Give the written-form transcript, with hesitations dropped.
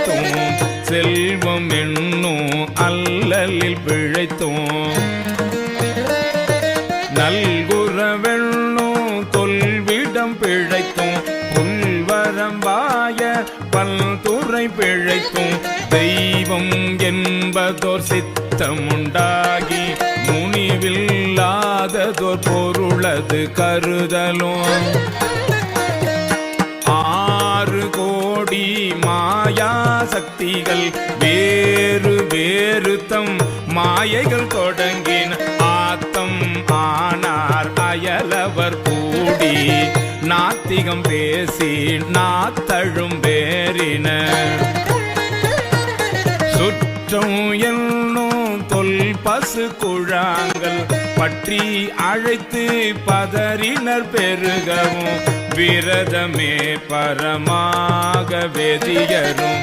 பிழைத்தோம் செல்வம் என்னும் அல்லலில் பிழைத்தோம் நல்குறவெண்ணும் தொல்விடம் பிழைத்தோம் புல்வரம்பாய பல்துறை பிழைத்தோம் தெய்வம் என்பதோர் சித்தமுண்டாகி முனிவில்லாததோர் பொருளது கருதலும் 6 கோடி மாயா சக்திகள் வேறு வேறு தம் மாயைகள் தொடங்கின ஆத்தம் ஆனார் அயலவர் கூடி நாத்திகம் பேசி நாத்தழும் வேறினர் சுற்றம் என்னும் தொல் பசு குழாங்கள் பற்றி அழைத்து பதறினர் பெருகவும் விரதமே பரமாக வெதியரும்